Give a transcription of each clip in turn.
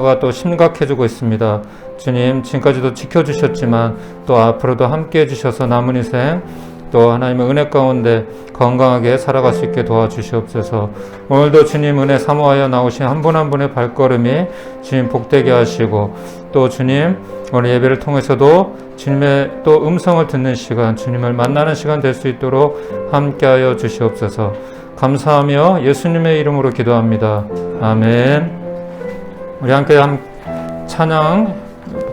코로나가 또 심각해지고 있습니다. 주님, 지금까지도 지켜주셨지만 또 앞으로도 함께 해주셔서 남은 인생 또 하나님의 은혜 가운데 건강하게 살아갈 수 있게 도와주시옵소서. 오늘도 주님 은혜 사모하여 나오신 한 분 한 분의 발걸음이 주님 복되게 하시고, 또 주님 오늘 예배를 통해서도 주님의 또 음성을 듣는 시간, 주님을 만나는 시간 될 수 있도록 함께하여 주시옵소서. 감사하며 예수님의 이름으로 기도합니다. 아멘. 우리 함께 찬양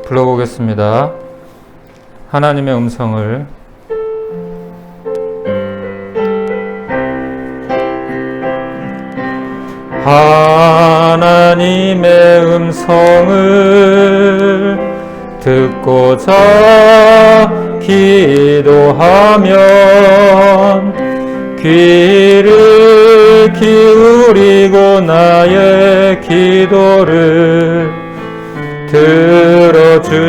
불러보겠습니다. 하나님의 음성을. 하나님의 음성을 듣고자 기도하면 귀를 기울이고 나의 기도를 들어주신다네.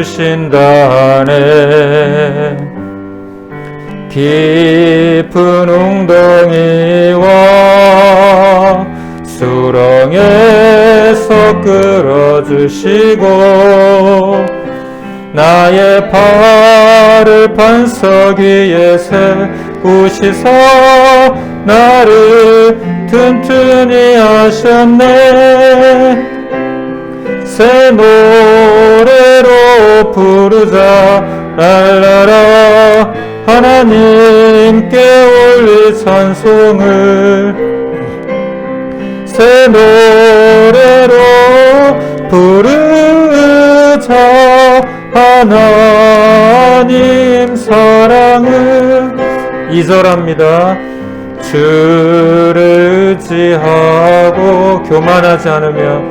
깊은 웅덩이와 수렁에서 끌어주시고 나의 발을 반석 위에 세우시사 나를 튼튼히 하셨네. 새 노래로 부르자 랄라라. 하나님께 올릴 찬송을 새 노래로 부르자. 하나님 사랑을. 2절합니다. 주를 의지하고 교만하지 않으며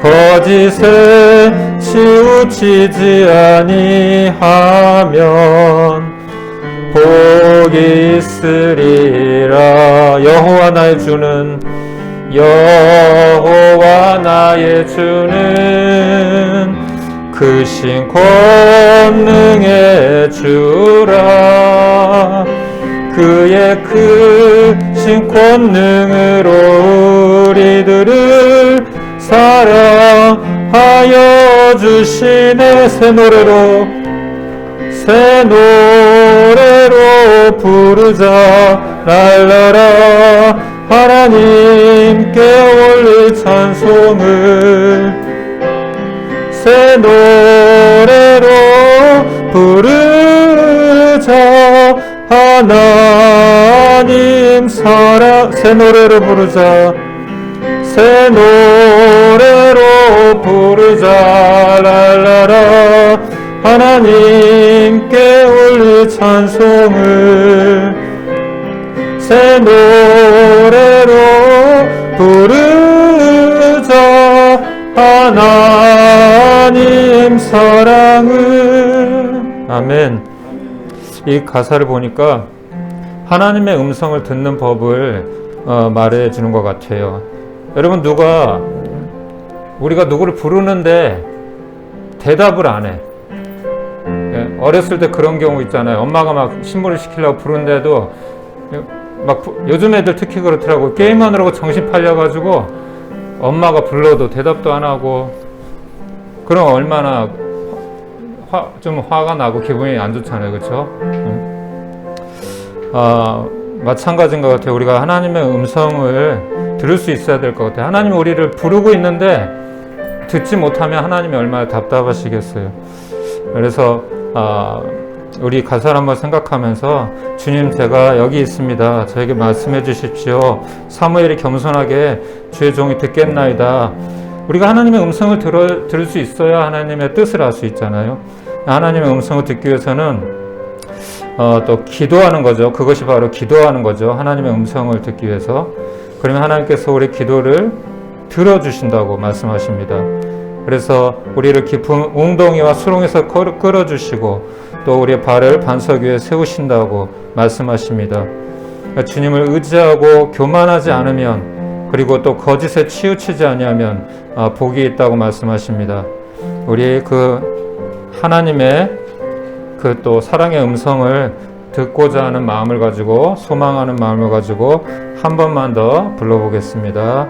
거짓에 치우치지 아니하면 복이 있으리라. 여호와 나의 주는 크신 권능의 주라. 그의 크신 권능으로 우리들을 사랑하여 주시네. 새 노래로 부르자 랄라라. 하나님께 올릴 찬송을 새 노래로 부르자. 하나님 사랑. 새 노래로 부르자. 새 노래로 부르자 랄라라. 하나님께 올릴 찬송을 새 노래로 부르자. 하나님 사랑을. 아멘. 이 가사를 보니까 하나님의 음성을 듣는 법을 말해주는 것 같아요. 여러분, 우리가 누구를 부르는데 대답을 안 해. 어렸을 때 그런 경우 있잖아요. 엄마가 막 신문을 시키려고 부르는데도 막 요즘 애들 특히 그렇더라고. 게임하느라고 정신 팔려가지고 엄마가 불러도 대답도 안 하고. 그럼 얼마나 좀 화가 나고 기분이 안 좋잖아요. 그렇죠? 마찬가지인 것 같아요. 우리가 하나님의 음성을 들을 수 있어야 될 것 같아요. 하나님이 우리를 부르고 있는데 듣지 못하면 하나님이 얼마나 답답하시겠어요. 그래서 우리 가사를 한번 생각하면서 주님, 제가 여기 있습니다. 저에게 말씀해 주십시오. 사무엘이 겸손하게 주의 종이 듣겠나이다. 우리가 하나님의 음성을 들을 수 있어야 하나님의 뜻을 알 수 있잖아요. 하나님의 음성을 듣기 위해서는 또 기도하는 거죠. 그것이 바로 기도하는 거죠. 하나님의 음성을 듣기 위해서. 그러면 하나님께서 우리 기도를 들어주신다고 말씀하십니다. 그래서 우리를 깊은 웅덩이와 수렁에서 끌어주시고 또 우리의 발을 반석 위에 세우신다고 말씀하십니다. 주님을 의지하고 교만하지 않으면, 그리고 또 거짓에 치우치지 아니하면 복이 있다고 말씀하십니다. 우리 하나님의 또 사랑의 음성을 듣고자 하는 마음을 가지고, 소망하는 마음을 가지고 한 번만 더 불러보겠습니다.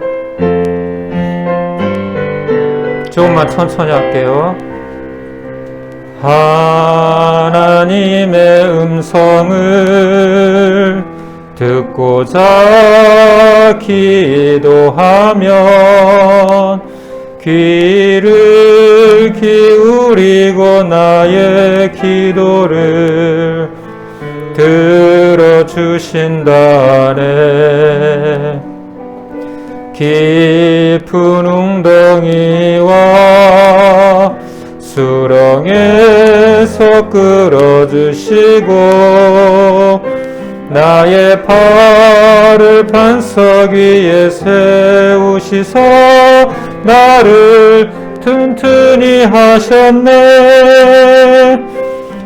조금만 천천히 할게요. 하나님의 음성을 듣고자 기도하면 귀를 기울이고 나의 기도를 들어주신다네. 깊은 웅덩이와 수렁에서 끌어주시고 나의 발을 반석 위에 세우시서 나를 튼튼히 하셨네.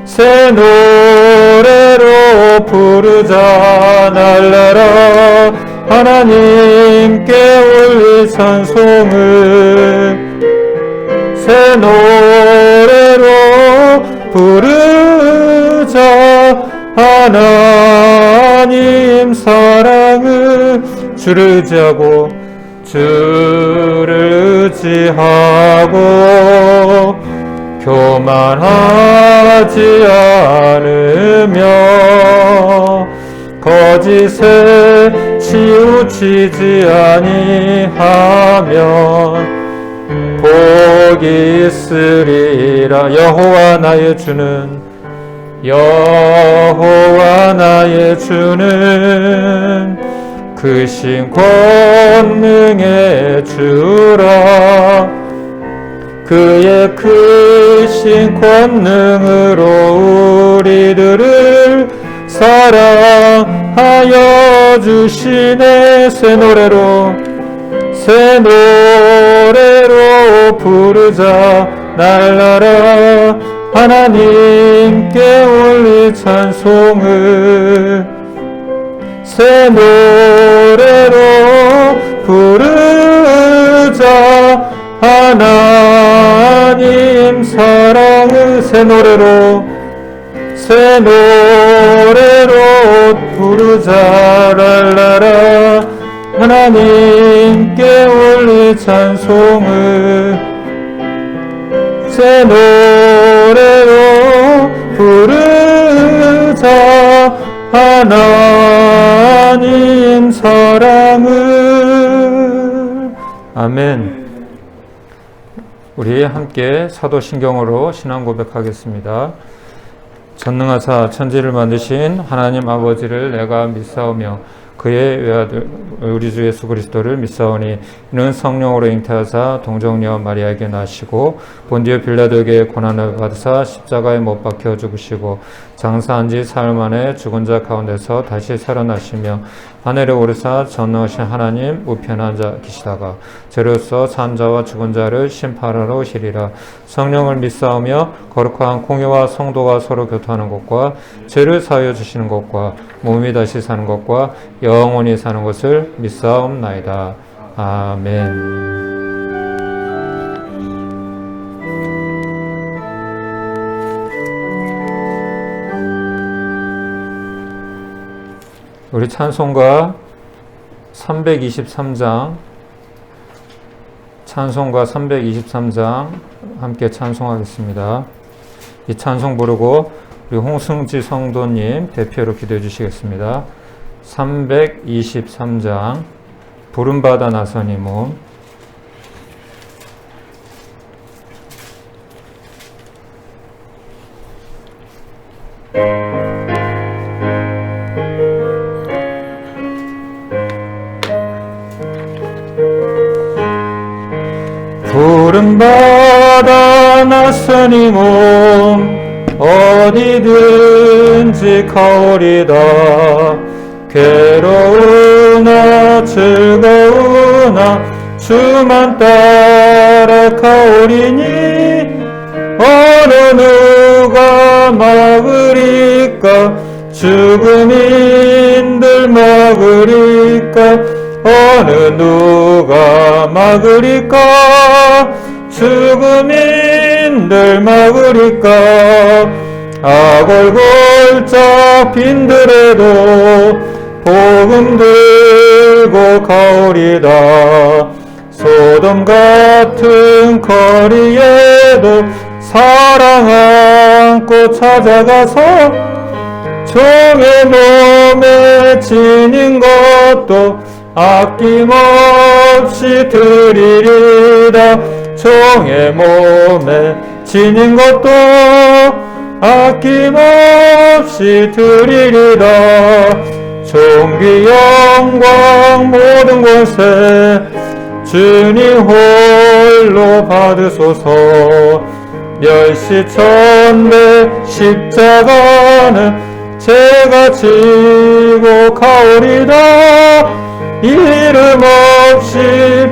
새 노래로 부르자 날라라 하나님께 올릴 찬송을. 새 노래로 부르자 하나님 사랑을. 주를 의지하고 주를 의지하고 교만하지 않으며 거짓에 치우치지 아니하면 복이 있으리라. 여호와 나의 주는 여호와 나의 주는 크신 권능의 주라. 그의 크신 권능으로 우리들을 사랑하여 주시네. 새 노래로 부르자 날라라 하나님께 올릴 찬송을. 새 노래로 부르자 하나님 사랑을. 새 노래로 부르자 랄라라 하나님께 올릴 찬송을. 새 노래로 부르자 하나님 사랑을. 아멘. 우리 함께 사도신경으로 신앙 고백하겠습니다. 전능하사 천지를 만드신 하나님 아버지를 내가 믿사오며 그의 외아들 우리 주 예수 그리스도를 믿사오니 이는 성령으로 잉태하사 동정녀 마리아에게 나시고 본디오 빌라도에게 고난을 받으사 십자가에 못 박혀 죽으시고 장사한 지 사흘 만에 죽은 자 가운데서 다시 살아나시며 하늘에 오르사 전능하신 하나님 우편에 앉아 계시다가 죄로서 산 자와 죽은 자를 심판하러 오시리라. 성령을 믿사오며 거룩한 공의와 성도가 서로 교통하는 것과 죄를 사하여 주시는 것과 몸이 다시 사는 것과 영원히 사는 것을 믿사옵나이다. 아멘. 우리 찬송가 323장 함께 찬송하겠습니다. 이 찬송 부르고 우리 홍승지 성도님 대표로 기도해 주시겠습니다. 323장 부름받아 나선 이 몸. 부름받아 나선 이 몸 어디든지 가오리다. 괴로우나 즐거우나 주만 따라 가오리니 어느 누가 막으리까. 죽음인들 막으리까. 어느 누가 막으리까. 죽음인들 막으리까. 아골골짝 빈들에도 복음 들고 가오리다. 소돔 같은 거리에도 사랑 안고 찾아가서 종의 몸에 지닌 것도 아낌없이 드리리다. 종의 몸에 지닌 것도 아낌없이 드리리다. 존귀 영광 모든 곳에 주님 홀로 받으소서. 멸시천대 십자가는 제가 지고 가오리다. 이름 없이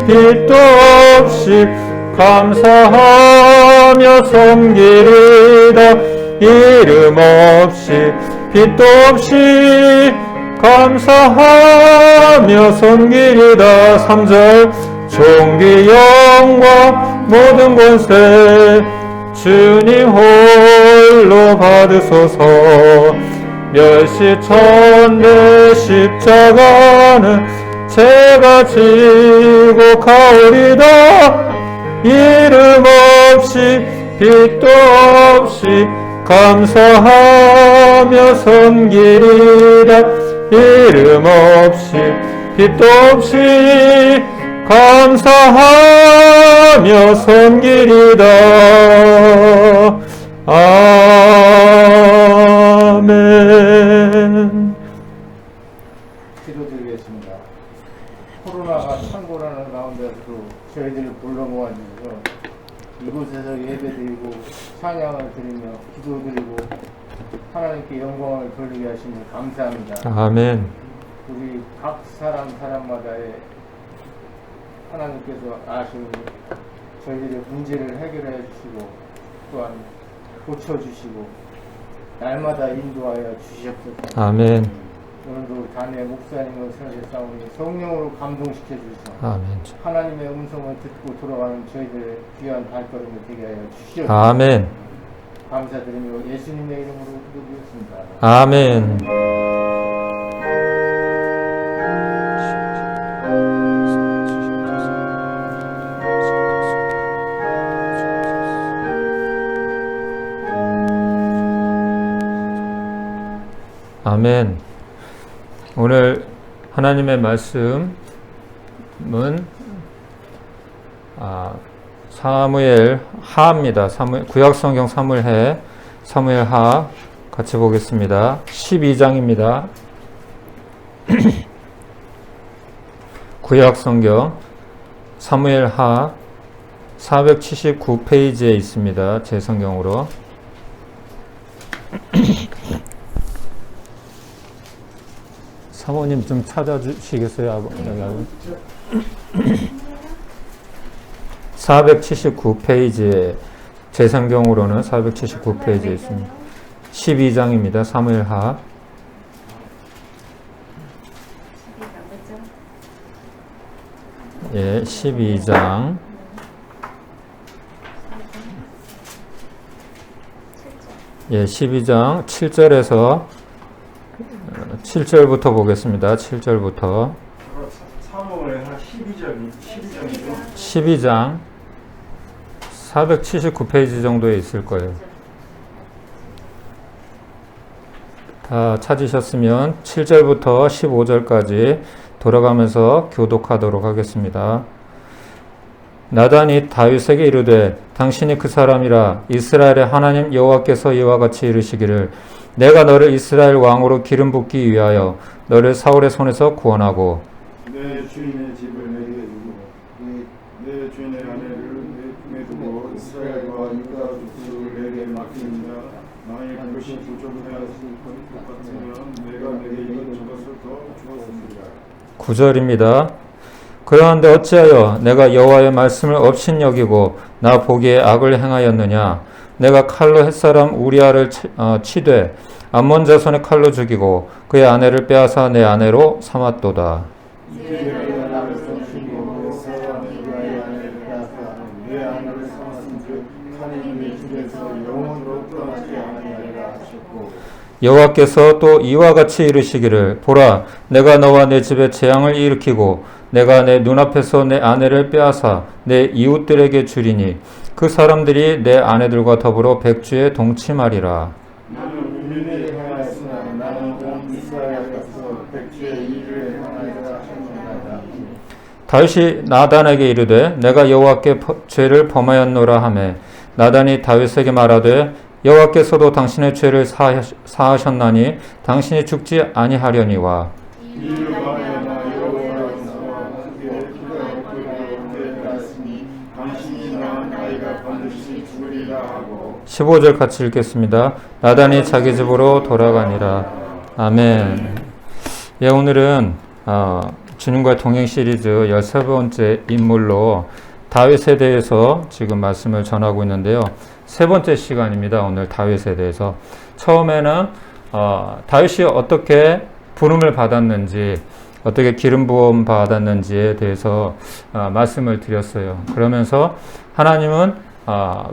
빛도 없이 감사하며 섬기리다. 이름 없이 빛도 없이 감사하며 섬기리다. 3절 존귀 영광 모든 권세 주님 홀로 받으소서. 멸시천대 십자가는 제가 지고 가오리다. 이름 없이 빛도 없이 감사하며 섬기리다. 이름 없이 빛도 없이 감사하며 섬기리다. 아멘. 기도드리겠습니다. 코로나가 창궐하는 가운데서도 저희들이 불러 모아주셔서 이곳에서 예배드리고 찬양을 드리며 기도드리고 하나님께 영광을 돌리게 하시니 감사합니다. 아멘. 우리 각 사람마다의 하나님께서 아시는 저희들의 문제를 해결해 주시고 또한 고쳐주시고 날마다 인도하여 주시옵소서. 아멘. 오늘도 단회 목사님을 생각해 싸우니 성령으로 감동시켜 주시옵소서. 아멘. 하나님의 음성을 듣고 돌아가는 저희들의 귀한 발걸음을 되게 하여 주시옵소서. 아멘. 감사드리며 예수님의 이름으로 기도드렸습니다. 아멘. 아멘. 오늘 하나님의 말씀은 사무엘 하입니다. 구약성경 사무엘 하 같이 보겠습니다. 12장입니다. 구약성경 사무엘 하 479페이지에 있습니다. 제 성경으로. 사모님 좀 찾아주시겠어요? 479페이지에 제 성경으로는 479페이지에 있습니다. 12장입니다. 사무엘 하. 예, 12장. 예, 12장 7절에서 7절부터 보겠습니다. 7절부터. 사무엘 한 12장이죠? 12장 479페이지 정도에 있을 거예요. 다 찾으셨으면 7절부터 15절까지 돌아가면서 교독하도록 하겠습니다. 나단이 다윗에게 이르되 당신이 그 사람이라. 이스라엘의 하나님 여호와께서 이와 같이 이르시기를 내가 너를 이스라엘 왕으로 기름 붓기 위하여 너를 사울의 손에서 구원하고 내 주인의 집을 내게 주고 내 주인의 아내를 내 품에 두고 이스라엘과 유다 족속을 내게 맡깁니다. 만일 그것이 부족하였을 것 같으면 내가 내게 이것저것을 더 주었습니다. 9절입니다. 그러한데 어찌하여 내가 여호와의 말씀을 업신여기고 나 보기에 악을 행하였느냐. 내가 칼로 햇사람 우리아를 치되 암몬 자손의 칼로 죽이고 그의 아내를 빼앗아 내 아내로 삼았도다. 영원으로 떠나지 아니하리라 하셨고 여호와께서 또 이와 같이 이르시기를 보라 내가 너와 내 집에 재앙을 일으키고 내가 내 눈앞에서 내 아내를 빼앗아 내 이웃들에게 주리니 그 사람들이 내 아내들과 더불어 백주에 동침하리라. 나는 국민에게 행하였으나 나는 온 이스라엘에서 백주의 일을 행하리라 하셨나이다. 다윗이 나단에게 이르되 내가 여호와께 죄를 범하였노라 하매 나단이 다윗에게 말하되 여호와께서도 당신의 죄를 사하셨나니 당신이 죽지 아니하려니와 이를 말하나 여호와께서 함께 기가 그리로 되었으니 당신이 낳은 아이가 반드시 죽으리라 하고 15절 같이 읽겠습니다. 나단이 자기 집으로 돌아가니라. 아멘. 예, 오늘은 주님과의 동행 시리즈 13번째 인물로 다윗에 대해서 지금 말씀을 전하고 있는데요. 세 번째 시간입니다. 오늘 다윗에 대해서. 처음에는 다윗이 어떻게 부름을 받았는지, 어떻게 기름 부음 받았는지에 대해서 말씀을 드렸어요. 그러면서 하나님은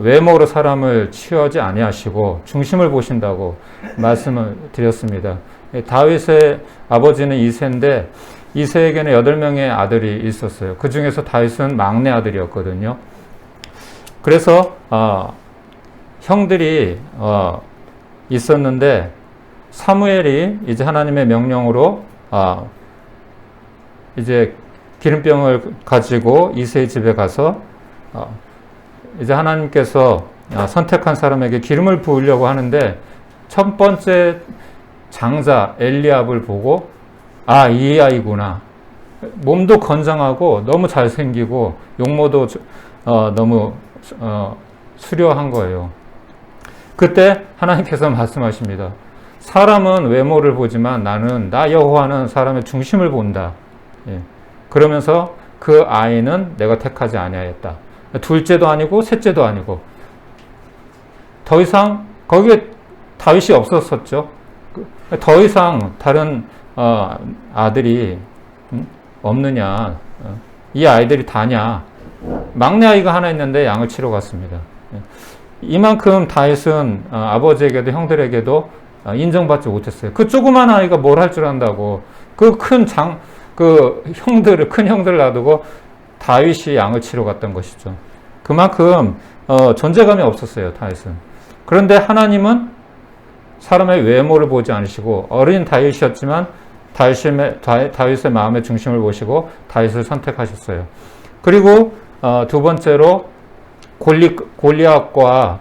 외모로 사람을 취하지 아니하시고 중심을 보신다고 말씀을 드렸습니다. 다윗의 아버지는 이새인데 이새에게는 8명의 아들이 있었어요. 그 중에서 다윗은 막내 아들이었거든요. 그래서 형들이 있었는데 사무엘이 이제 하나님의 명령으로 이제 기름병을 가지고 이새의 집에 가서 이제 하나님께서 선택한 사람에게 기름을 부으려고 하는데 첫 번째 장자 엘리압을 보고 이 아이구나. 몸도 건장하고 너무 잘생기고 용모도 너무 수려한 거예요. 그때 하나님께서 말씀하십니다. 사람은 외모를 보지만 나 여호와는 사람의 중심을 본다. 예. 그러면서 그 아이는 내가 택하지 아니하였다. 둘째도 아니고 셋째도 아니고 더 이상 거기에 다윗이 없었었죠. 더 이상 다른 아들이 없느냐. 이 아이들이 다냐. 막내 아이가 하나 있는데 양을 치러 갔습니다. 이만큼 다윗은 아버지에게도 형들에게도 인정받지 못했어요. 그 조그만 아이가 뭘 할 줄 안다고 큰 형들을 놔두고 다윗이 양을 치러 갔던 것이죠. 그만큼 존재감이 없었어요, 다윗은. 그런데 하나님은 사람의 외모를 보지 않으시고 어린 다윗이었지만 다윗의 마음의 중심을 보시고 다윗을 선택하셨어요. 그리고 두 번째로 골리앗과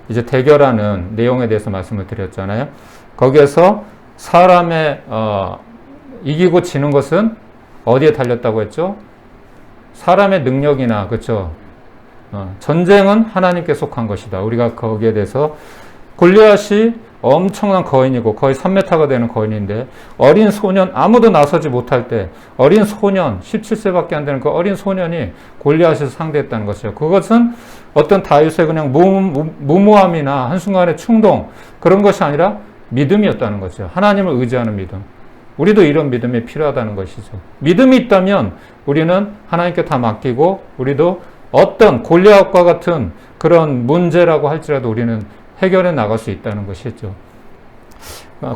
이제 대결하는 내용에 대해서 말씀을 드렸잖아요. 거기에서 사람의 이기고 지는 것은 어디에 달렸다고 했죠? 사람의 능력이나, 그렇죠? 전쟁은 하나님께 속한 것이다. 우리가 거기에 대해서 골리앗이 엄청난 거인이고 거의 3m가 되는 거인인데 어린 소년, 아무도 나서지 못할 때 어린 소년, 17세밖에 안 되는 그 어린 소년이 골리앗을 상대했다는 것이죠. 그것은 어떤 다윗의 그냥 무모함이나 한순간의 충동, 그런 것이 아니라 믿음이었다는 거죠. 하나님을 의지하는 믿음. 우리도 이런 믿음이 필요하다는 것이죠. 믿음이 있다면 우리는 하나님께 다 맡기고 우리도 어떤 골리앗과 같은 그런 문제라고 할지라도 우리는 해결해 나갈 수 있다는 것이죠.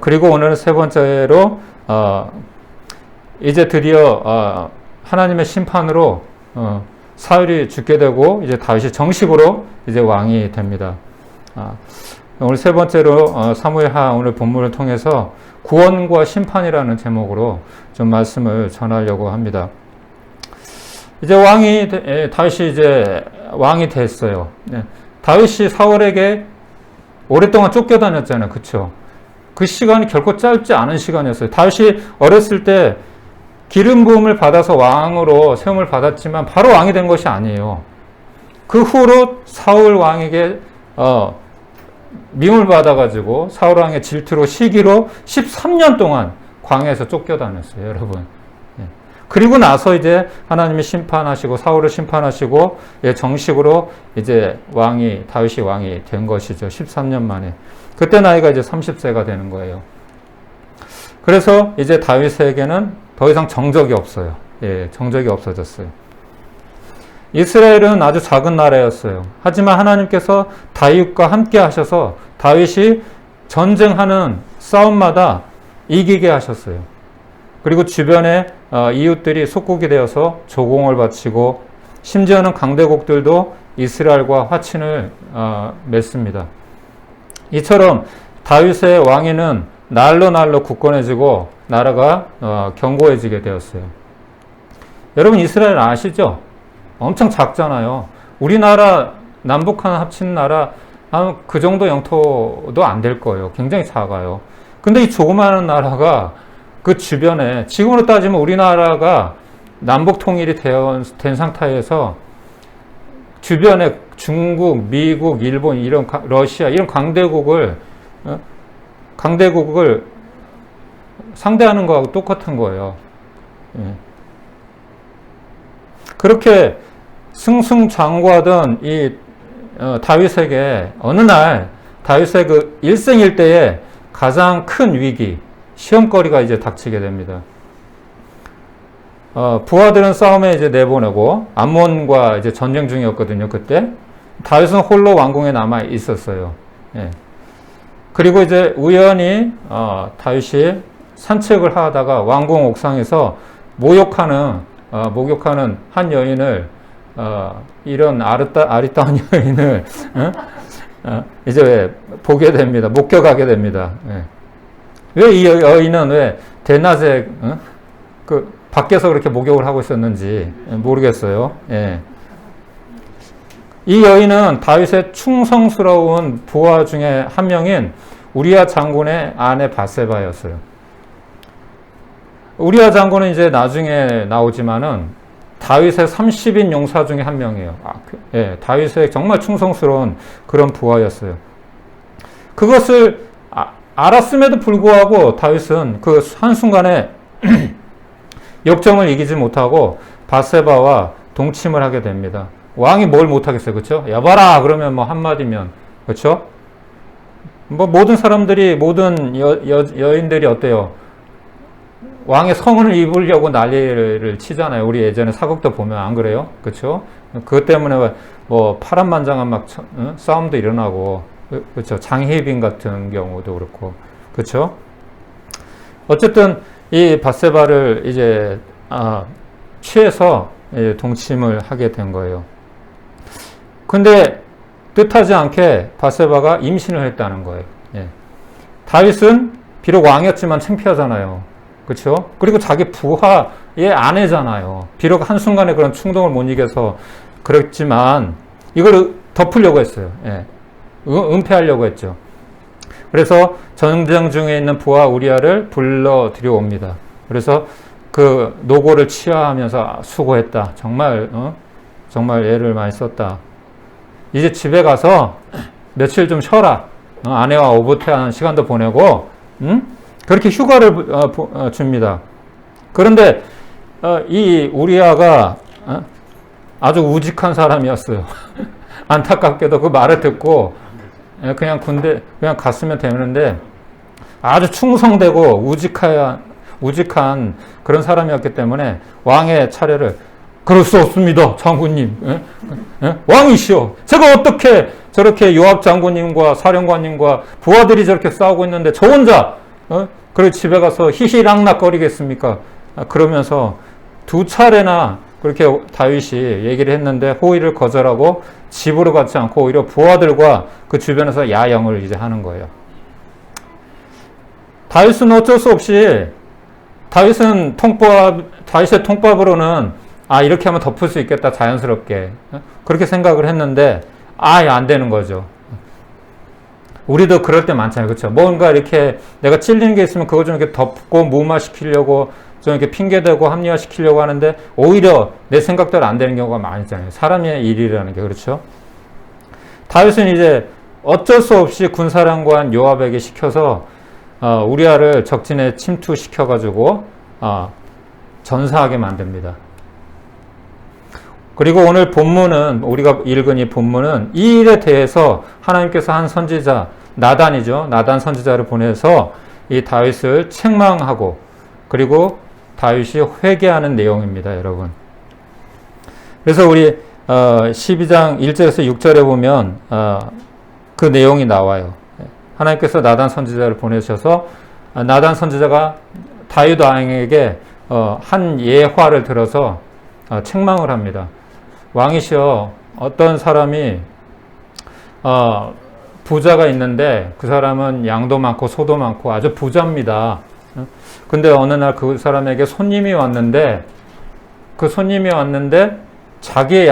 그리고 오늘은 세 번째로 이제 드디어 하나님의 심판으로 사울이 죽게 되고 이제 다윗이 정식으로 이제 왕이 됩니다. 오늘 세 번째로 사무엘하 오늘 본문을 통해서 구원과 심판이라는 제목으로 좀 말씀을 전하려고 합니다. 이제 다윗이 이제 왕이 됐어요. 다윗이 사울에게 오랫동안 쫓겨다녔잖아요. 그쵸? 그 시간이 결코 짧지 않은 시간이었어요. 다윗이 어렸을 때 기름 부음을 받아서 왕으로 세움을 받았지만 바로 왕이 된 것이 아니에요. 그 후로 사울 왕에게 미움을 받아가지고 사울 왕의 질투로 시기로 13년 동안 광야에서 쫓겨다녔어요. 여러분. 그리고 나서 이제 하나님이 심판하시고 사울을 심판하시고 정식으로 이제 다윗이 왕이 된 것이죠. 13년 만에. 그때 나이가 이제 30세가 되는 거예요. 그래서 이제 다윗에게는 더 이상 정적이 없어요. 정적이 없어졌어요. 이스라엘은 아주 작은 나라였어요. 하지만 하나님께서 다윗과 함께 하셔서 다윗이 전쟁하는 싸움마다 이기게 하셨어요. 그리고 주변에 이웃들이 속국이 되어서 조공을 바치고 심지어는 강대국들도 이스라엘과 화친을 맺습니다. 이처럼 다윗의 왕위는 날로 날로 굳건해지고 나라가 견고해지게 되었어요. 여러분 이스라엘 아시죠? 엄청 작잖아요. 우리나라 남북한 합친 나라 그 정도 영토도 안 될 거예요. 굉장히 작아요. 근데 이 조그마한 나라가 그 주변에 지금으로 따지면 우리나라가 남북 통일이 된 상태에서 주변에 중국, 미국, 일본, 이런 러시아 이런 강대국을 상대하는 거하고 똑같은 거예요. 예. 그렇게 승승장구하던 이 다윗에게 어느 날 다윗의 그 일생일대의 가장 큰 위기, 시험거리가 이제 닥치게 됩니다. 부하들은 싸움에 이제 내보내고 암몬과 이제 전쟁 중이었거든요. 그때 다윗은 홀로 왕궁에 남아 있었어요. 예. 그리고 이제 우연히 다윗이 산책을 하다가 왕궁 옥상에서 목욕하는 한 여인을 이런 아리따운 여인을 이제 보게 됩니다. 목격하게 됩니다. 예. 왜 이 여인은 왜 대낮에 그 밖에서 그렇게 목욕을 하고 있었는지 모르겠어요. 예. 이 여인은 다윗의 충성스러운 부하 중에 한 명인 우리아 장군의 아내 바세바였어요. 우리아 장군은 이제 나중에 나오지만은 다윗의 30인 용사 중에 한 명이에요. 예, 다윗의 정말 충성스러운 그런 부하였어요. 그것을 알았음에도 불구하고 다윗은 그 한순간에 역정을 이기지 못하고 바세바와 동침을 하게 됩니다. 왕이 뭘 못하겠어요. 그렇죠? 여봐라 그러면 뭐 한마디면 그렇죠? 뭐 모든 사람들이 모든 여인들이 어때요? 왕의 성을 입으려고 난리를 치잖아요. 우리 예전에 사극도 보면 안 그래요? 그렇죠? 그것 때문에 뭐 파란만장한 막 싸움도 일어나고 그렇죠? 장희빈 같은 경우도 그렇고 그렇죠? 어쨌든 이 바세바를 이제 취해서 동침을 하게 된 거예요. 근데 뜻하지 않게 바세바가 임신을 했다는 거예요. 예. 다윗은 비록 왕이었지만 창피하잖아요. 그렇죠? 그리고 자기 부하의 아내잖아요. 비록 한순간에 그런 충동을 못 이겨서 그랬지만 이걸 덮으려고 했어요. 예. 은폐하려고 했죠. 그래서 전쟁 중에 있는 부하 우리아를 불러 들여옵니다. 그래서 그 노고를 치하하면서 수고했다. 정말 정말 애를 많이 썼다. 이제 집에 가서 며칠 좀 쉬어라. 아내와 오붓해하는 시간도 보내고 그렇게 휴가를 줍니다. 그런데 이 우리아가 아주 우직한 사람이었어요. 안타깝게도 그 말을 듣고 그냥 군대 그냥 갔으면 되는데 아주 충성되고 우직한 그런 사람이었기 때문에 왕의 차례를 그럴 수 없습니다, 장군님. 왕이시여, 제가 어떻게 저렇게 요압 장군님과 사령관님과 부하들이 저렇게 싸우고 있는데 저 혼자 그리고 집에 가서 히히락락거리겠습니까? 그러면서 두 차례나 그렇게 다윗이 얘기를 했는데 호의를 거절하고 집으로 가지 않고 오히려 부하들과 그 주변에서 야영을 이제 하는 거예요. 다윗은 어쩔 수 없이 다윗의 통밥으로는 이렇게 하면 덮을 수 있겠다 자연스럽게 그렇게 생각을 했는데 안 되는 거죠. 우리도 그럴 때 많잖아요. 그렇죠? 뭔가 이렇게 내가 찔리는 게 있으면 그거 좀 이렇게 덮고 무마시키려고 좀 이렇게 핑계대고 합리화시키려고 하는데 오히려 내 생각대로 안 되는 경우가 많잖아요. 사람의 일이라는 게. 그렇죠? 다윗은 이제 어쩔 수 없이 군사령관 요압에게 시켜서 우리아를 적진에 침투시켜가지고 전사하게 만듭니다. 그리고 오늘 본문은 우리가 읽은 이 본문은 이 일에 대해서 하나님께서 한 선지자 나단이죠. 나단 선지자를 보내서 이 다윗을 책망하고 그리고 다윗이 회개하는 내용입니다, 여러분. 그래서 우리 12장 1절에서 6절에 보면 그 내용이 나와요. 하나님께서 나단 선지자를 보내셔서 나단 선지자가 다윗 왕에게 한 예화를 들어서 책망을 합니다. 왕이시여, 어떤 사람이 부자가 있는데 그 사람은 양도 많고 소도 많고 아주 부자입니다. 근데 어느 날 그 사람에게 손님이 왔는데 그 손님이 왔는데 자기의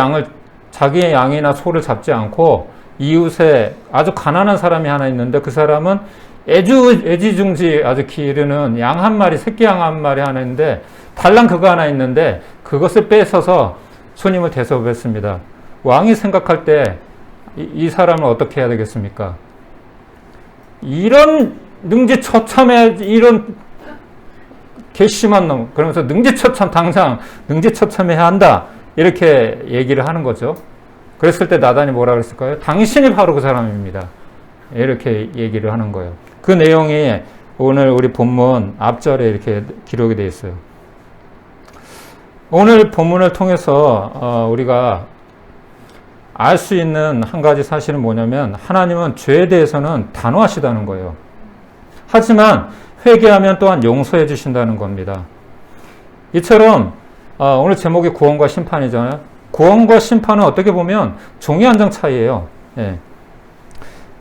양이나 소를 잡지 않고 이웃에 아주 가난한 사람이 하나 있는데 그 사람은 애지중지 아주 기르는 양 한 마리, 새끼 양 한 마리 하나 있는데 달랑 그거 하나 있는데 그것을 뺏어서 손님을 대접했습니다. 왕이 생각할 때 이 사람을 어떻게 해야 되겠습니까? 이런 능지처참해, 이런 괘씸한 놈, 그러면서 당장 능지처참해야 한다, 이렇게 얘기를 하는 거죠. 그랬을 때 나단이 뭐라 그랬을까요? 당신이 바로 그 사람입니다, 이렇게 얘기를 하는 거예요. 그 내용이 오늘 우리 본문 앞절에 이렇게 기록이 되어 있어요. 오늘 본문을 통해서 우리가 알 수 있는 한 가지 사실은 뭐냐면 하나님은 죄에 대해서는 단호하시다는 거예요. 하지만 회개하면 또한 용서해 주신다는 겁니다. 이처럼 오늘 제목이 구원과 심판이잖아요. 구원과 심판은 어떻게 보면 종이 한 장 차이예요. 예.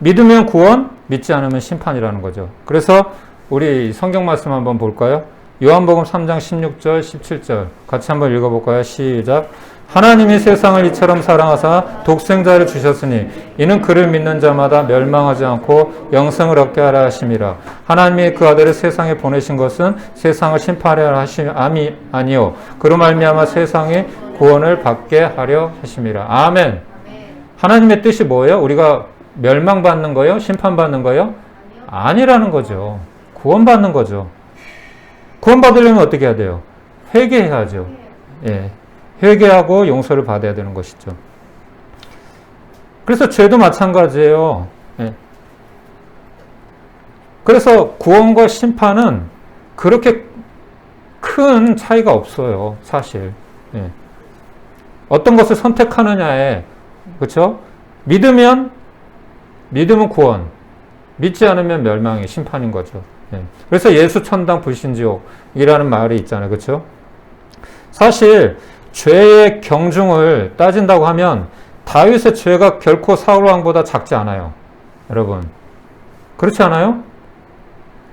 믿으면 구원, 믿지 않으면 심판이라는 거죠. 그래서 우리 성경 말씀 한번 볼까요? 요한복음 3장 16절, 17절 같이 한번 읽어볼까요? 시작. 하나님이 세상을 이처럼 사랑하사 독생자를 주셨으니 이는 그를 믿는 자마다 멸망하지 않고 영생을 얻게 하라 하심이라. 하나님이 그 아들을 세상에 보내신 것은 세상을 심판하려 하심이 아니요 그로 말미암아 세상에 구원을 받게 하려 하심이라. 아멘. 하나님의 뜻이 뭐예요? 우리가 멸망받는 거예요? 심판받는 거예요? 아니라는 거죠. 구원받는 거죠. 구원받으려면 어떻게 해야 돼요? 회개해야죠. 예. 회개하고 용서를 받아야 되는 것이죠. 그래서 죄도 마찬가지예요. 예. 그래서 구원과 심판은 그렇게 큰 차이가 없어요, 사실. 예. 어떤 것을 선택하느냐에, 그렇죠? 믿으면 구원, 믿지 않으면 멸망이 심판인 거죠. 예. 그래서 예수 천당 불신지옥이라는 말이 있잖아요, 그렇죠? 사실 죄의 경중을 따진다고 하면 다윗의 죄가 결코 사울 왕보다 작지 않아요, 여러분. 그렇지 않아요?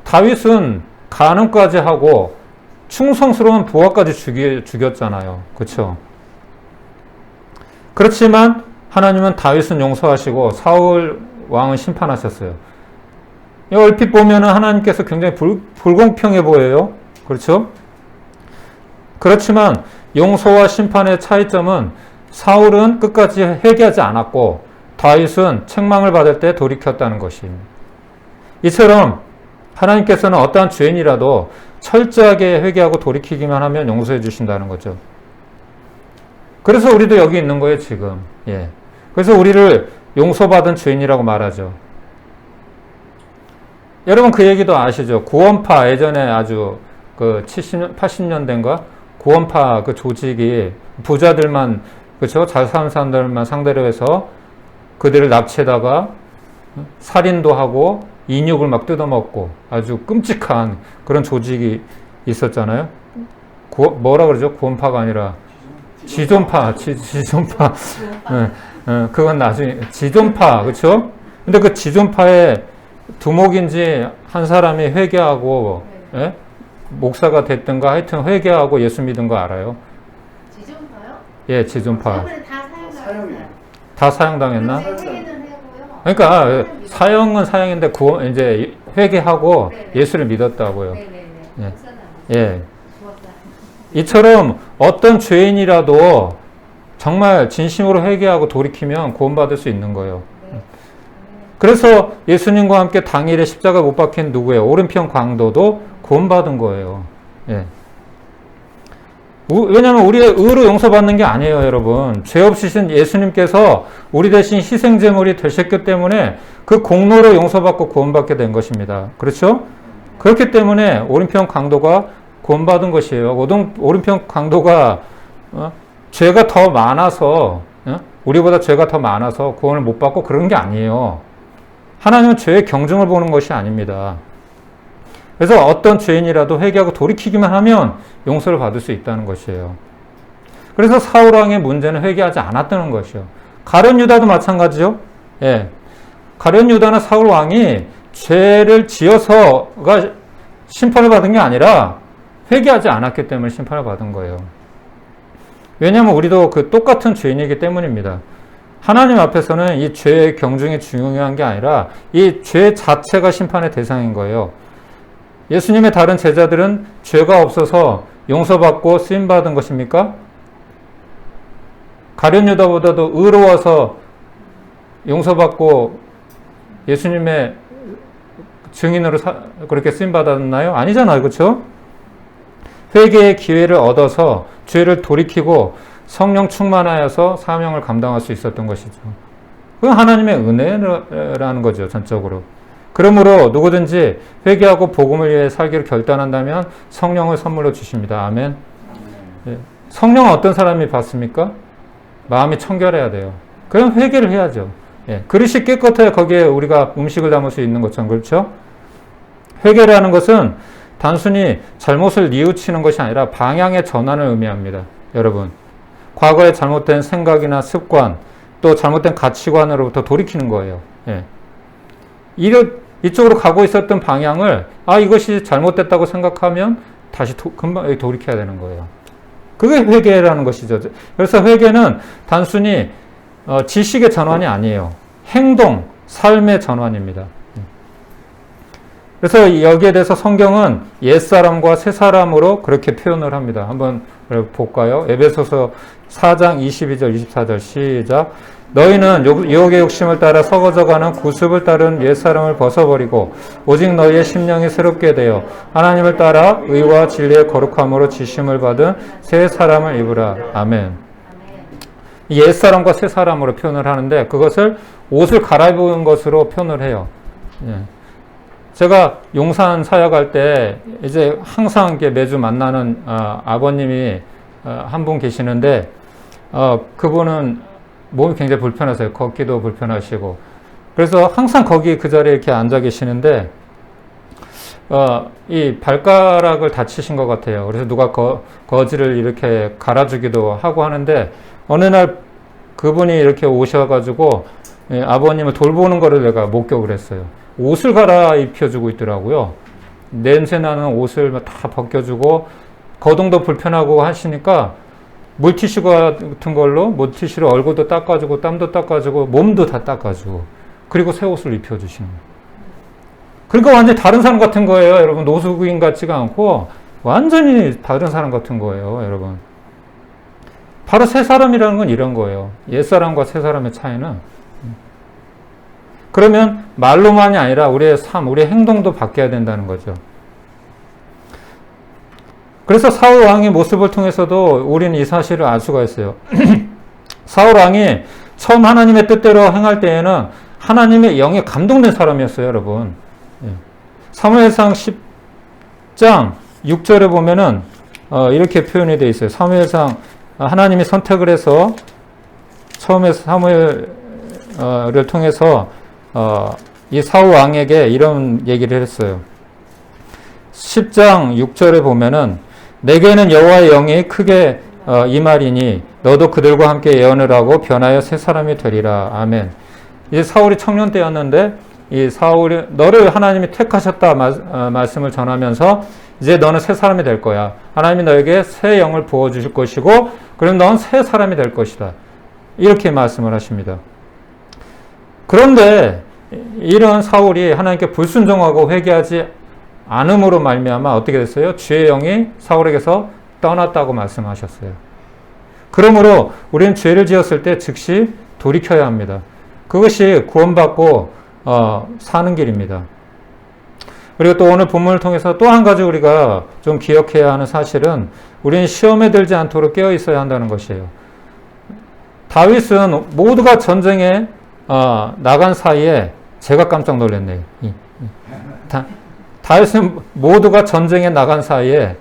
다윗은 간음까지 하고 충성스러운 부하까지 죽였잖아요, 그렇죠? 그렇지만 하나님은 다윗은 용서하시고 사울 왕은 심판하셨어요. 얼핏 보면은 하나님께서 굉장히 불공평해 보여요, 그렇죠? 그렇지만 용서와 심판의 차이점은 사울은 끝까지 회개하지 않았고 다윗은 책망을 받을 때 돌이켰다는 것입니다. 이처럼 하나님께서는 어떠한 죄인이라도 철저하게 회개하고 돌이키기만 하면 용서해 주신다는 거죠. 그래서 우리도 여기 있는 거예요, 지금. 예. 그래서 우리를 용서받은 죄인이라고 말하죠. 여러분 그 얘기도 아시죠? 구원파, 예전에 아주 그 80년대인가? 구원파 그 조직이 부자들만, 그렇죠? 잘 사는 사람들만 상대로 해서 그들을 납치에다가 살인도 하고 인육을 막 뜯어먹고 아주 끔찍한 그런 조직이 있었잖아요. 뭐라 그러죠? 구원파가 아니라 지존파. 그건 나중에 지존파, 그렇죠? 근데 그 지존파의 두목인지 한 사람이 회개하고, 예? 목사가 됐든가 하여튼 회개하고 예수 믿은 거 알아요? 지존파요? 예, 지존파. 다 다 사형당했나? 회개는 하고요. 그러니까 사형은 사형인데 이제 회개하고 네네. 예수를 믿었다고요. 네네네. 예. 목사님. 예. 좋았다. 이처럼 어떤 죄인이라도 정말 진심으로 회개하고 돌이키면 구원받을 수 있는 거예요. 네. 그래서 예수님과 함께 당일에 십자가 못 박힌 누구예요? 오른편 광도도 구원받은 거예요. 예. 왜냐하면 우리의 의로 용서받는 게 아니에요, 여러분. 죄 없으신 예수님께서 우리 대신 희생제물이 되셨기 때문에 그 공로로 용서받고 구원받게 된 것입니다. 그렇죠? 그렇기 때문에 오른편 강도가 구원받은 것이에요. 오른편 강도가 죄가 더 많아서 우리보다 죄가 더 많아서 구원을 못 받고 그런 게 아니에요. 하나님은 죄의 경중을 보는 것이 아닙니다. 그래서 어떤 죄인이라도 회개하고 돌이키기만 하면 용서를 받을 수 있다는 것이에요. 그래서 사울왕의 문제는 회개하지 않았다는 것이요. 가룟 유다도 마찬가지죠. 예. 가룟 유다나 사울왕이 죄를 지어서가 심판을 받은 게 아니라 회개하지 않았기 때문에 심판을 받은 거예요. 왜냐하면 우리도 그 똑같은 죄인이기 때문입니다. 하나님 앞에서는 이 죄의 경중이 중요한 게 아니라 이 죄 자체가 심판의 대상인 거예요. 예수님의 다른 제자들은 죄가 없어서 용서받고 쓰임받은 것입니까? 가룟 유다보다도 의로워서 용서받고 예수님의 증인으로 그렇게 쓰임받았나요? 아니잖아요. 그렇죠? 회개의 기회를 얻어서 죄를 돌이키고 성령 충만하여서 사명을 감당할 수 있었던 것이죠. 그건 하나님의 은혜라는 거죠. 전적으로. 그러므로 누구든지 회개하고 복음을 위해 살기를 결단한다면 성령을 선물로 주십니다. 아멘. 예. 성령은 어떤 사람이 받습니까? 마음이 청결해야 돼요. 그럼 회개를 해야죠. 예. 그릇이 깨끗해야 거기에 우리가 음식을 담을 수 있는 것처럼. 그렇죠? 회개라는 것은 단순히 잘못을 뉘우치는 것이 아니라 방향의 전환을 의미합니다. 여러분, 과거에 잘못된 생각이나 습관, 또 잘못된 가치관으로부터 돌이키는 거예요. 예. 이쪽으로 가고 있었던 방향을 이것이 잘못됐다고 생각하면 다시 금방 돌이켜야 되는 거예요. 그게 회개라는 것이죠. 그래서 회개는 단순히 지식의 전환이 아니에요. 행동, 삶의 전환입니다. 그래서 여기에 대해서 성경은 옛사람과 새사람으로 그렇게 표현을 합니다. 한번 볼까요? 에베소서 4장 22절 24절 시작. 너희는 유혹의 욕심을 따라 썩어져가는 구습을 따른 옛사람을 벗어버리고 오직 너희의 심령이 새롭게 되어 하나님을 따라 의와 진리의 거룩함으로 지심을 받은 새 사람을 입으라. 아멘. 옛사람과 새사람으로 표현을 하는데 그것을 옷을 갈아입은 것으로 표현을 해요. 예. 제가 용산 사역할 때 이제 항상 이렇게 매주 만나는 아버님이 한 분 계시는데 그분은 몸이 굉장히 불편하세요. 걷기도 불편하시고. 그래서 항상 거기 그 자리에 이렇게 앉아 계시는데 이 발가락을 다치신 것 같아요. 그래서 누가 거지를 이렇게 갈아주기도 하고 하는데 어느 날 그분이 이렇게 오셔가지고 아버님을 돌보는 거를 내가 목격을 했어요. 옷을 갈아입혀주고 있더라고요. 냄새나는 옷을 다 벗겨주고 거동도 불편하고 하시니까 물티슈 같은 걸로 물티슈로 얼굴도 닦아주고 땀도 닦아주고 몸도 다 닦아주고 그리고 새 옷을 입혀주시는 거예요. 그러니까 완전히 다른 사람 같은 거예요. 여러분, 노숙인 같지가 않고 완전히 다른 사람 같은 거예요. 여러분, 바로 새 사람이라는 건 이런 거예요. 옛 사람과 새 사람의 차이는. 그러면 말로만이 아니라 우리의 삶, 우리의 행동도 바뀌어야 된다는 거죠. 그래서 사울 왕의 모습을 통해서도 우리는 이 사실을 알 수가 있어요. 사울 왕이 처음 하나님의 뜻대로 행할 때에는 하나님의 영에 감동된 사람이었어요, 여러분. 사무엘상 10장 6절에 보면은 이렇게 표현이 되어 있어요. 사무엘상 하나님이 선택을 해서 처음에 사무엘을 통해서 이 사울 왕에게 이런 얘기를 했어요. 10장 6절에 보면은 내게는 여호와의 영이 크게 임하리니 너도 그들과 함께 예언을 하고 변하여 새 사람이 되리라. 아멘. 이제 사울이 청년 때였는데 이 사울이 너를 하나님이 택하셨다 말씀을 전하면서 이제 너는 새 사람이 될 거야. 하나님이 너에게 새 영을 부어주실 것이고 그럼 넌 새 사람이 될 것이다. 이렇게 말씀을 하십니다. 그런데 이런 사울이 하나님께 불순종하고 회개하지 않음으로 말미암아 어떻게 됐어요? 주의 영이 사울에게서 떠났다고 말씀하셨어요. 그러므로 우리는 죄를 지었을 때 즉시 돌이켜야 합니다. 그것이 구원받고 사는 길입니다. 그리고 또 오늘 본문을 통해서 또 한 가지 우리가 좀 기억해야 하는 사실은 우리는 시험에 들지 않도록 깨어 있어야 한다는 것이에요. 다윗은 모두가 전쟁에 나간 사이에 제가 깜짝 놀랐네요. 다윗은 모두가 전쟁에 나간 사이에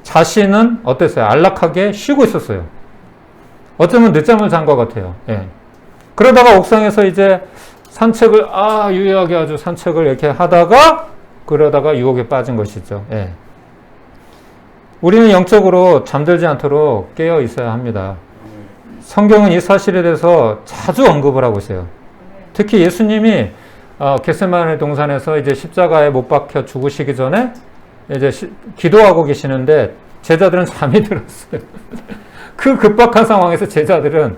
자신은 어땠어요? 안락하게 쉬고 있었어요. 어쩌면 늦잠을 잔 것 같아요. 예. 그러다가 옥상에서 이제 산책을 유의하게 아주 산책을 이렇게 하다가 그러다가 유혹에 빠진 것이죠. 예. 우리는 영적으로 잠들지 않도록 깨어 있어야 합니다. 성경은 이 사실에 대해서 자주 언급을 하고 있어요. 특히 예수님이 겟세마네 동산에서 이제 십자가에 못 박혀 죽으시기 전에 이제 기도하고 계시는데 제자들은 잠이 들었어요. 그 급박한 상황에서 제자들은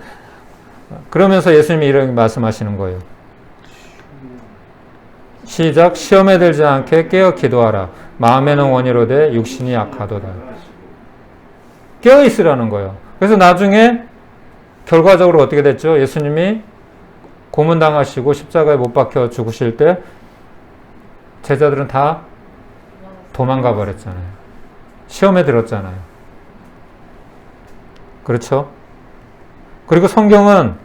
그러면서 예수님이 이렇게 말씀하시는 거예요. 시작. 시험에 들지 않게 깨어 기도하라. 마음에는 원이로되 육신이 약하도다. 깨어 있으라는 거예요. 그래서 나중에 결과적으로 어떻게 됐죠? 예수님이 고문당하시고 십자가에 못 박혀 죽으실 때 제자들은 다 도망가 버렸잖아요. 시험에 들었잖아요. 그렇죠? 그리고 성경은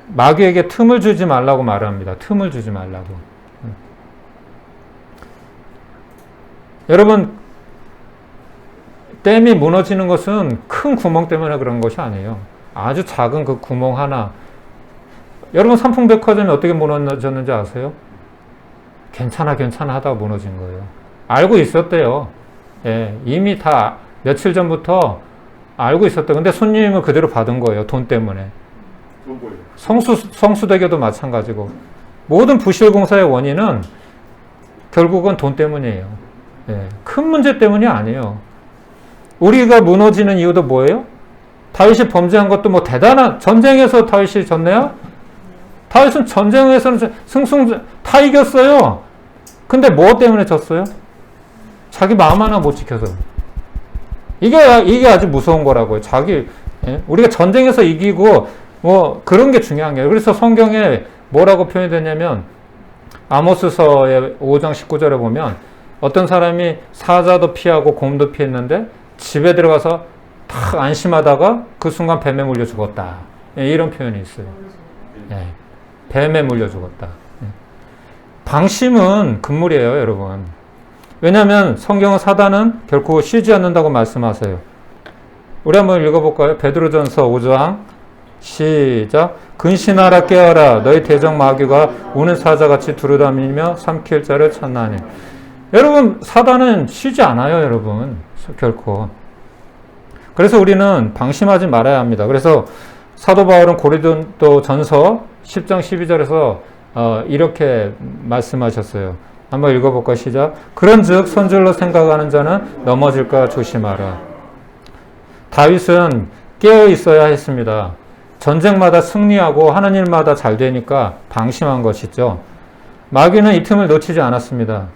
마귀에게 틈을 주지 말라고 말합니다. 틈을 주지 말라고. 여러분, 댐이 무너지는 것은 큰 구멍 때문에 그런 것이 아니에요. 아주 작은 그 구멍 하나. 여러분, 삼풍백화점이 어떻게 무너졌는지 아세요? 괜찮아 하다가 무너진 거예요. 알고 있었대요. 예, 이미 다 며칠 전부터 알고 있었대. 근데 손님은 그대로 받은 거예요. 돈 때문에. 성수대교도 마찬가지고. 모든 부실공사의 원인은 결국은 돈 때문이에요. 예, 큰 문제 때문이 아니에요. 우리가 무너지는 이유도 뭐예요? 다윗이 범죄한 것도 뭐 대단한, 전쟁에서 다윗이 졌네요? 다윗은 전쟁에서는 다 이겼어요. 근데 뭐 때문에 졌어요? 자기 마음 하나 못 지켜서. 이게 아주 무서운 거라고요. 우리가 전쟁에서 이기고 뭐 그런 게 중요한 거예요. 그래서 성경에 뭐라고 표현이 되냐면 아모스서의 5장 19절에 보면 어떤 사람이 사자도 피하고 곰도 피했는데 집에 들어가서 탁 안심하다가 그 순간 뱀에 물려 죽었다. 이런 표현이 있어요. 뱀에 물려 죽었다. 방심은 금물이에요, 여러분. 왜냐하면 성경은 사단은 결코 쉬지 않는다고 말씀하세요. 우리 한번 읽어볼까요? 베드로전서 5장 시작. 근신하라 깨어라 너희 대적 마귀가 우는 사자같이 두루다니며 삼킬 자를 찾나니. 여러분, 사단은 쉬지 않아요, 여러분. 결코. 그래서 우리는 방심하지 말아야 합니다. 그래서 사도 바울은 고린도 전서 10장 12절에서 이렇게 말씀하셨어요. 한번 읽어볼까? 시작. 그런즉 선줄로 생각하는 자는 넘어질까 조심하라. 다윗은 깨어 있어야 했습니다. 전쟁마다 승리하고 하는 일마다 잘 되니까 방심한 것이죠. 마귀는 이 틈을 놓치지 않았습니다.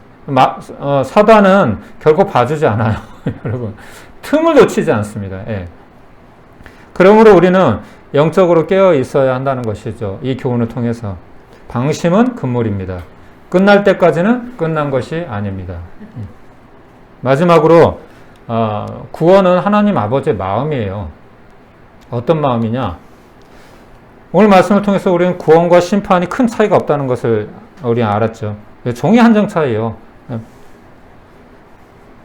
사단은 결코 봐주지 않아요. 여러분, 틈을 놓치지 않습니다. 예. 그러므로 우리는 영적으로 깨어 있어야 한다는 것이죠. 이 교훈을 통해서. 방심은 금물입니다. 끝날 때까지는 끝난 것이 아닙니다. 마지막으로 구원은 하나님 아버지의 마음이에요. 어떤 마음이냐? 오늘 말씀을 통해서 우리는 구원과 심판이 큰 차이가 없다는 것을 우리는 알았죠. 종이 한 장 차이예요.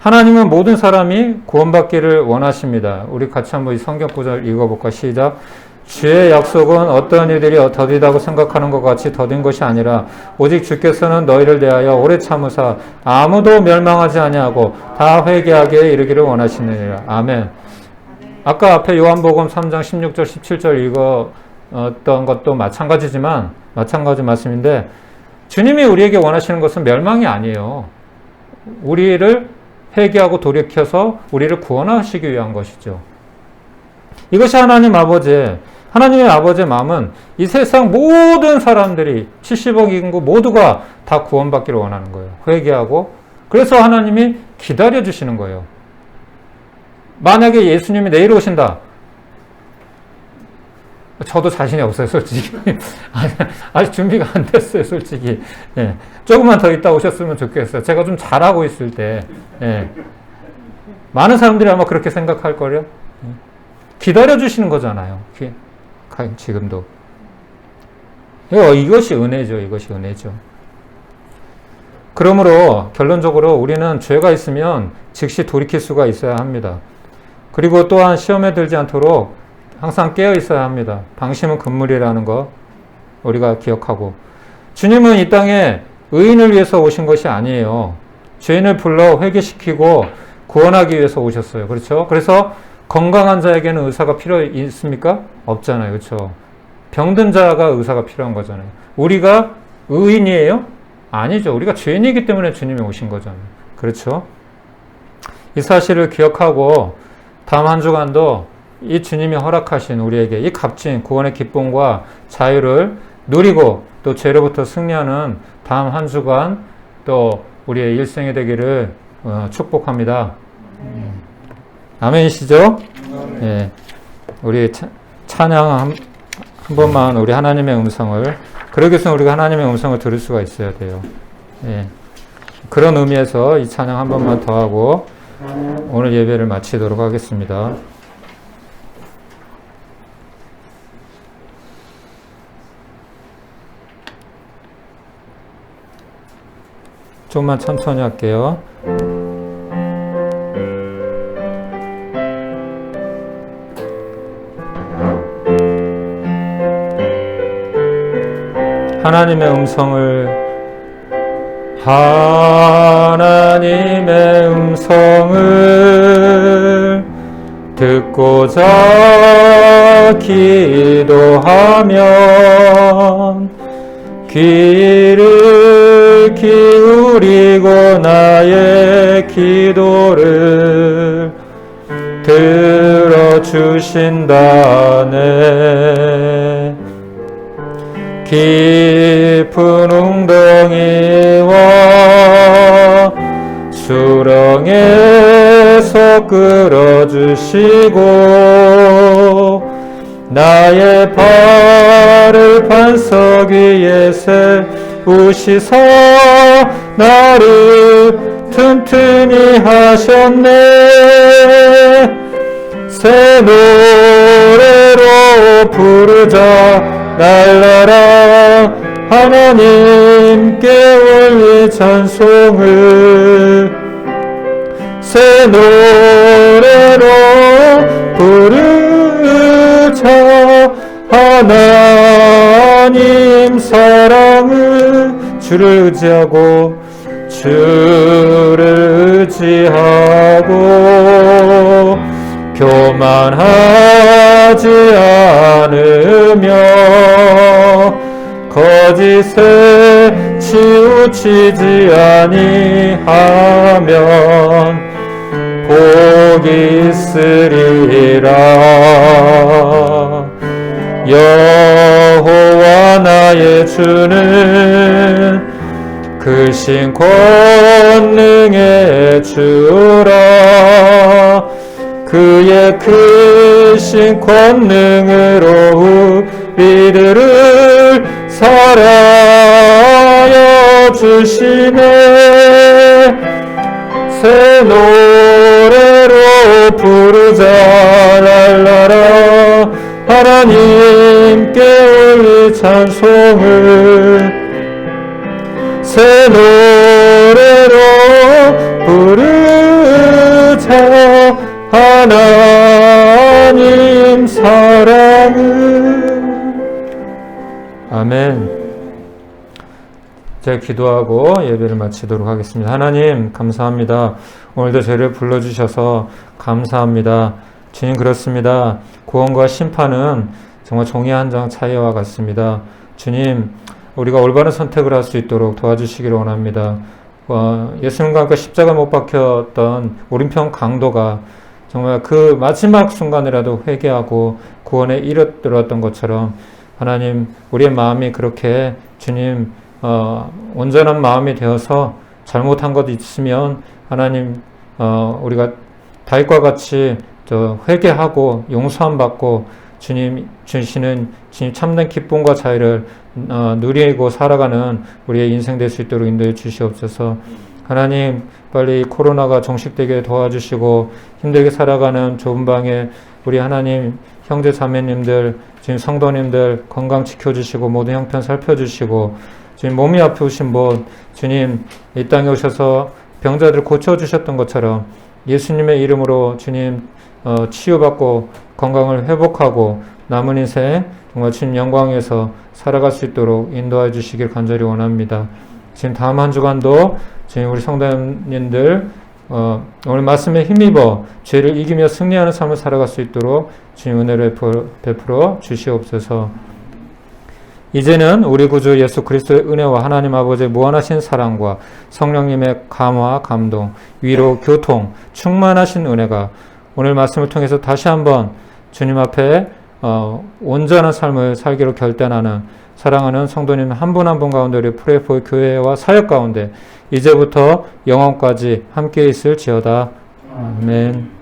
하나님은 모든 사람이 구원받기를 원하십니다. 우리 같이 한번 이 성경 구절 읽어볼까? 시작. 주의 약속은 어떤 이들이 더디다고 생각하는 것 같이 더딘 것이 아니라 오직 주께서는 너희를 대하여 오래 참으사 아무도 멸망하지 아니하고 다 회개하게 이르기를 원하시느니라. 아멘. 아까 앞에 요한복음 3장 16절 17절 읽었던 것도 마찬가지지만 마찬가지 말씀인데 주님이 우리에게 원하시는 것은 멸망이 아니에요. 우리를 회개하고 돌이켜서 우리를 구원하시기 위한 것이죠. 이것이 하나님의 아버지의 마음은 이 세상 모든 사람들이 70억 인구 모두가 다 구원받기를 원하는 거예요. 회개하고. 그래서 하나님이 기다려 주시는 거예요. 만약에 예수님이 내일 오신다. 저도 자신이 없어요, 솔직히. 아직 준비가 안 됐어요, 솔직히. 예. 조금만 더 있다 오셨으면 좋겠어요. 제가 좀 잘하고 있을 때. 예. 많은 사람들이 아마 그렇게 생각할 거예요. 기다려주시는 거잖아요. 지금도. 이것이 은혜죠, 이것이 은혜죠. 그러므로 결론적으로 우리는 죄가 있으면 즉시 돌이킬 수가 있어야 합니다. 그리고 또한 시험에 들지 않도록 항상 깨어 있어야 합니다. 방심은 금물이라는 거 우리가 기억하고, 주님은 이 땅에 의인을 위해서 오신 것이 아니에요. 죄인을 불러 회개시키고 구원하기 위해서 오셨어요. 그렇죠? 그래서 건강한 자에게는 의사가 필요 있습니까? 없잖아요. 그렇죠? 병든 자가 의사가 필요한 거잖아요. 우리가 의인이에요? 아니죠. 우리가 죄인이기 때문에 주님이 오신 거잖아요. 그렇죠? 이 사실을 기억하고 다음 한 주간도 이 주님이 허락하신 우리에게 이 값진 구원의 기쁨과 자유를 누리고 또 죄로부터 승리하는 다음 한 주간 또 우리의 일생이 되기를 축복합니다. 아멘이시죠? 예. 우리 찬양 한 번만 우리 하나님의 음성을, 그러기 위해서 우리가 하나님의 음성을 들을 수가 있어야 돼요. 예. 그런 의미에서 이 찬양 한 번만 더 하고 오늘 예배를 마치도록 하겠습니다. 좀만 천천히 할게요. 하나님의 음성을 듣고자 기도하면 귀를 기울이고 나의 기도를 들어주신다네. 깊은 웅덩이와 수렁에서 끌어주시고 나의 발을 반석 위에 세우시사 나를 튼튼히 하셨네. 새 노래로 부르자 날라라 하나님께 올릴 찬송을. 새 노래로 부르자 하나님 사랑을. 주를 의지하고 교만하지 않으며 거짓에 치우치지 아니하면 복이 있으리라. 여호와 나의 주는 크신 권능의 주라. 그의 크신 권능으로 우리들을 살아여 주시네. 새 노래로 부르자 날라라 하나님께 올릴 찬송을. 새 노래로 부르자 하나님 사랑을. 아멘. 제가 기도하고 예배를 마치도록 하겠습니다. 하나님 감사합니다. 오늘도 저희를 불러주셔서 감사합니다. 주님, 그렇습니다. 구원과 심판은 정말 종이 한 장 차이와 같습니다. 주님, 우리가 올바른 선택을 할 수 있도록 도와주시기를 원합니다. 예수님과 함께 십자가 못 박혔던 오른편 강도가 정말 그 마지막 순간이라도 회개하고 구원에 이르렀던 것처럼 하나님, 우리의 마음이 그렇게 주님 온전한 마음이 되어서 잘못한 것 있으면 하나님 우리가 다윗과 같이 회개하고 용서함 받고 주님 주시는 주님 참된 기쁨과 자유를 누리고 살아가는 우리의 인생 될 수 있도록 인도해 주시옵소서. 하나님, 빨리 코로나가 종식되게 도와주시고 힘들게 살아가는 좁은 방에 우리 하나님 형제 자매님들, 주님 성도님들 건강 지켜주시고 모든 형편 살펴주시고, 주님 몸이 아프신 분, 주님 이 땅에 오셔서 병자들 고쳐주셨던 것처럼 예수님의 이름으로 주님 치유받고 건강을 회복하고 남은 인생 정말 주님 영광에서 살아갈 수 있도록 인도해 주시길 간절히 원합니다. 지금 다음 한 주간도 지금 우리 성도님들 오늘 말씀에 힘입어 죄를 이기며 승리하는 삶을 살아갈 수 있도록 주님 은혜를 베풀어 주시옵소서. 이제는 우리 구주 예수 그리스도의 은혜와 하나님 아버지의 무한하신 사랑과 성령님의 감화, 감동, 위로, 교통, 충만하신 은혜가 오늘 말씀을 통해서 다시 한번 주님 앞에 온전한 삶을 살기로 결단하는 사랑하는 성도님 한 분 한 분 가운데 우리 프레이포 교회와 사역 가운데 이제부터 영원까지 함께 있을지어다. 아멘.